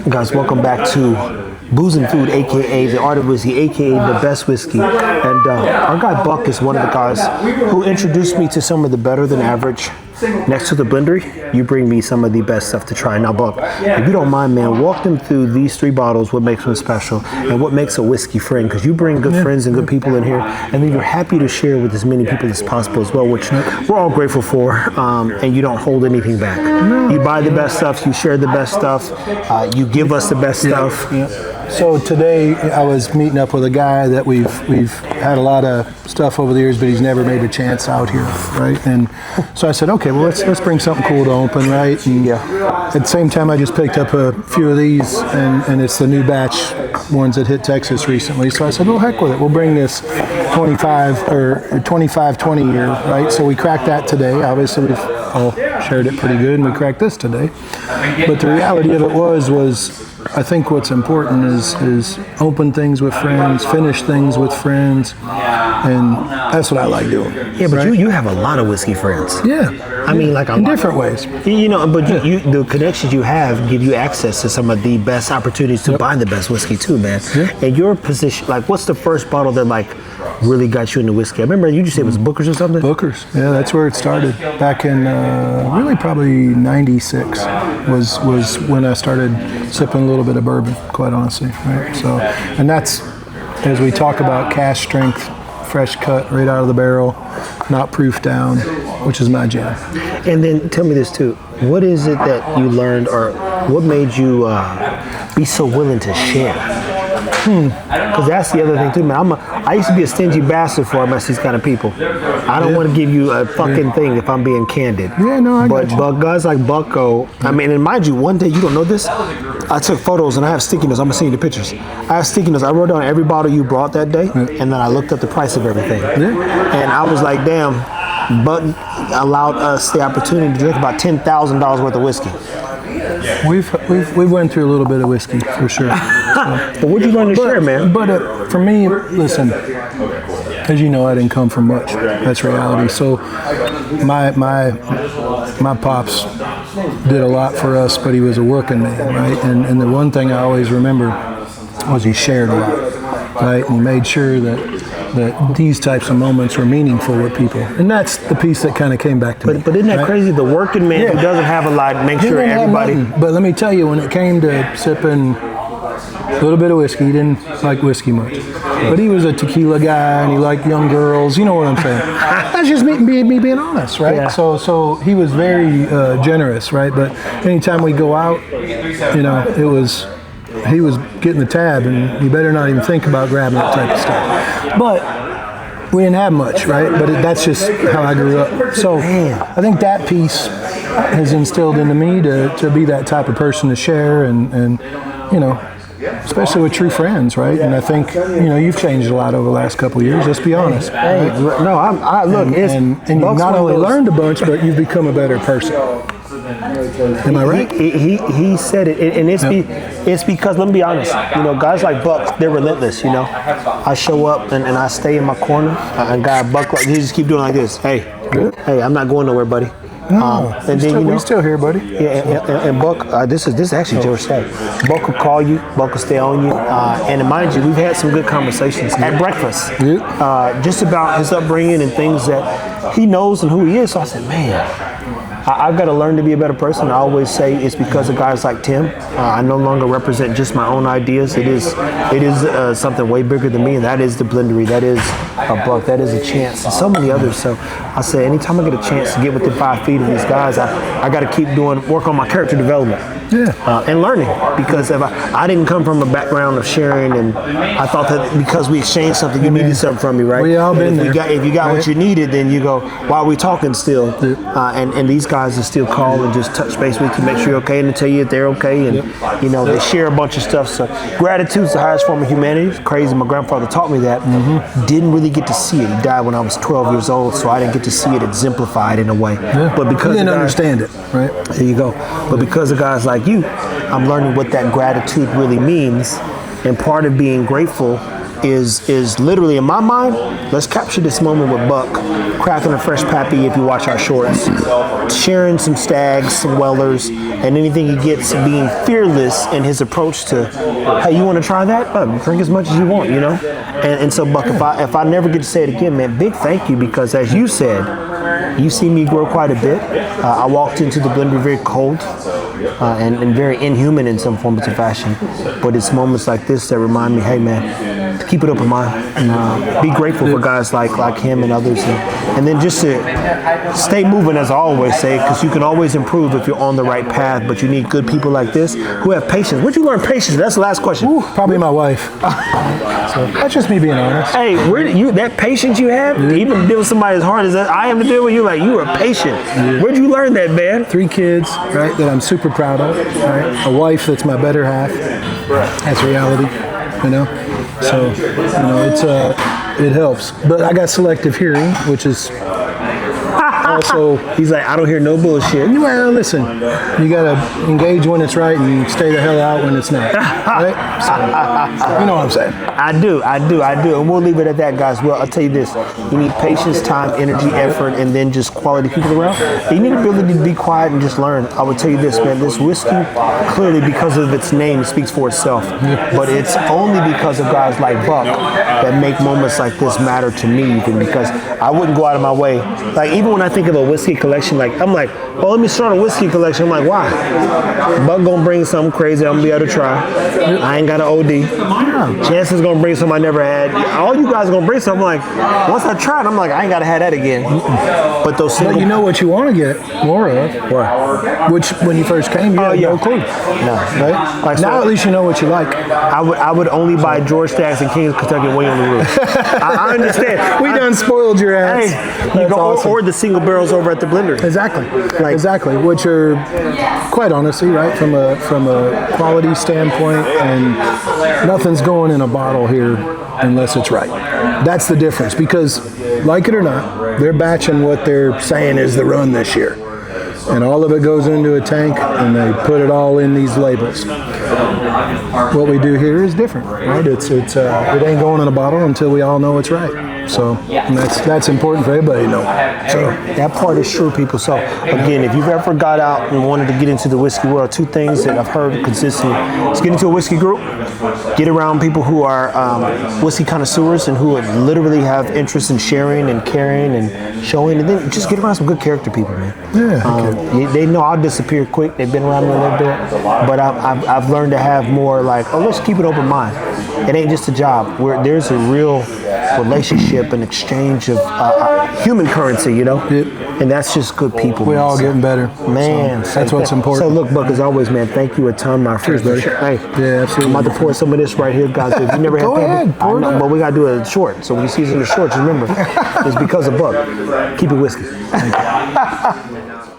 Guys, welcome back to Booze and Food, aka The Art of Whiskey, aka The Best Whiskey. And our guy Buck is one of the guys who introduced me to some of the better than average. Next to the blendery, you bring me some of the best stuff to try. Now, Buck, if you don't mind, man, walk them through these 3 bottles, what makes them special, and what makes a whiskey friend, because you bring good friends and good people in here, and then you're happy to share with as many people as possible as well, which we're all grateful for, and you don't hold anything back. You buy the best stuff, you share the best stuff, you give us the best stuff. So today I was meeting up with a guy that we've had a lot of stuff over the years, but he's never made a chance out here, right? And so I said, okay, well let's bring something cool to open, right? And at the same time, I just picked up a few of these, and it's the new batch ones that hit Texas recently. So I said, well, heck with it. We'll bring this 25-20 year, right? So we cracked that today. Obviously, we've all shared it pretty good, and we cracked this today. But the reality of it was I think what's important is open things with friends, finish things with friends, and that's what I like doing. Yeah, but you have a lot of whiskey friends. Yeah. I mean, like in different ways. You know, but the connections you have give you access to some of the best opportunities to buy the best whiskey too, man. And your position, like, what's the first bottle that like really got you into whiskey? I remember you just said it was Booker's or something? Booker's, yeah, that's where it started. Back in really probably 96 was when I started sipping a little bit of bourbon, quite honestly, right? So, and that's, as we talk about cask strength, fresh cut right out of the barrel, not proof down, which is my jam. And then tell me this too, what is it that you learned, or what made you be so willing to share? Because that's the other thing too, man. I used to be a stingy bastard for these kind of people. I don't want to give you a fucking thing if I'm being candid. Yeah, no, I got you. But guys like Bucko, I mean, and mind you, one day, you don't know this, I took photos and I have sticky notes. I'm gonna send you the pictures. I have sticky notes. I wrote down every bottle you brought that day, and then I looked up the price of everything. And I was like, damn, Buck allowed us the opportunity to drink about $10,000 worth of whiskey. We've went through a little bit of whiskey for sure. But what'd you learn to share, man? But for me, listen, as you know, I didn't come from much. That's reality. So my pops did a lot for us, but he was a working man, right? And the one thing I always remember was he shared a lot, right? And he made sure that these types of moments were meaningful with people. And that's the piece that kind of came back to me. But isn't that crazy? The working man who doesn't have a lot, make sure everybody... But let me tell you, when it came to sipping a little bit of whiskey, he didn't like whiskey much. But he was a tequila guy, and he liked young girls. You know what I'm saying? That's just me being honest, right? Yeah. So he was very generous, right? But anytime we go out, you know, he was getting the tab, and you better not even think about grabbing that type of stuff. But we didn't have much, right? But that's just how I grew up. So I think that piece has instilled into me to be that type of person to share, and you know, especially with true friends, right? And I think, you know, you've changed a lot over the last couple of years, let's be honest. Hey, no, I look, and you've not only learned a bunch, but you've become a better person. Am I right? He said it, and it's because, let me be honest, you know, guys like Buck, they're relentless, you know. I show up and I stay in my corner, and guy Buck, he just keep doing like this. Hey, I'm not going nowhere, buddy. No, and then, you know, we're still here, buddy. Yeah, and Buck, this is actually George Stagg. Buck will call you, Buck will stay on you, and mind you, we've had some good conversations at breakfast, just about his upbringing and things that he knows and who he is. So I said, man, I've got to learn to be a better person. I always say it's because of guys like Tim. I no longer represent just my own ideas. It is something way bigger than me, and that is the blendery. That is a Buck. That is a Chance, and so many others. So I say, anytime I get a chance to get within 5 feet of these guys, I got to keep work on my character development. And learning, because if I didn't come from a background of sharing, and I thought that because we exchanged something, you needed something from me, right? We all been there. If you got what you needed, then you go, why are we talking still? And these guys will still call and just touch base with you, make sure you're okay, and to tell you if they're okay, and you know, they share a bunch of stuff. So gratitude's the highest form of humanity. It's crazy, my grandfather taught me that. Didn't really get to see it. He died when I was 12 years old, so I didn't get to see it exemplified in a way. But because you didn't understand it, right? There you go. But because of guys like you, I'm learning what that gratitude really means, and part of being grateful is literally in my mind. Let's capture this moment with Buck cracking a fresh pappy. If you watch our shorts, sharing some stags, some wellers, and anything he gets, being fearless in his approach to, hey, you want to try that? Drink as much as you want, you know. And so, Buck, if I never get to say it again, man, big thank you, because as you said, you see me grow quite a bit. I walked into the blender very cold and very inhuman in some forms of fashion. But it's moments like this that remind me, hey, man, to keep it open mind and be grateful for guys like him and others. And then just to stay moving, as I always say, because you can always improve if you're on the right path, but you need good people like this who have patience. Where'd you learn patience? That's the last question. Ooh, probably my wife. So that's just me being honest. Hey, that patience you have, even dealing with somebody as hard as I am to deal with you, like, you are patient. Where'd you learn that, man? 3 kids, right, that I'm super proud of, right? A wife that's my better half. That's reality, you know? So, you know, it helps. But I got selective hearing, which is also... He's like, I don't hear no bullshit. Well, listen, you got to engage when it's right and stay the hell out when it's not, right? So, you know what I'm saying. I do. And we'll leave it at that, guys. Well, I'll tell you this. You need patience, time, energy, effort, and then just quality people around. You need the ability to be quiet and just learn. I would tell you this, man. This whiskey, clearly because of its name, speaks for itself. But it's only because of guys like Buck that make moments like this matter to me, even because I wouldn't go out of my way. Like, even when I think of a whiskey collection, like, I'm like, well, let me start a whiskey collection. I'm like, why? Buck gonna bring something crazy I'm gonna be able to try. I ain't got an OD. Chancellor's gonna bring something I never had. All you guys gonna bring something. I'm like, once I try it, I'm like, I ain't gotta have that again. But those single... But you know what you want to get more of? What? Which, when you first came, you had no clue. No. Right? Like, now so at least you know what you like. I would only buy George Staggs and King's Kentucky way on the roof. I understand. We done spoiled your ass. Hey, you go awesome. Or the single barrels over at the blender. Exactly. Exactly. Which are, quite honestly, right, from a quality standpoint, and nothing's going in a bottle here unless it's right. That's the difference, because, like it or not, they're batching what they're saying is the run this year. And all of it goes into a tank, and they put it all in these labels. What we do here is different, right? It ain't going in a bottle until we all know it's right. So and that's important for everybody to know. So that part is true, people. So again, if you've ever got out and wanted to get into the whiskey world, 2 things that I've heard consistently is get into a whiskey group, get around people who are whiskey connoisseurs and who literally have interest in sharing and caring and showing, and then just get around some good character people, man. Yeah. They know I'll disappear quick. They've been around me a little bit, but I've learned to have more like, let's keep an open mind. It ain't just a job. There's a real relationship and exchange of human currency, you know? Yep. And that's just good people. We're all getting better. Man. So that's what's important. So look, Buck, as always, man, thank you a ton, my friend. Cheers, buddy. Hey, yeah, absolutely. I'm about to pour some of this right here, guys. If you never had Go ahead, pour it up. but we got to do it short. So when you see it in the short, just remember, it's because of Buck. Keep it whiskey. Thank you.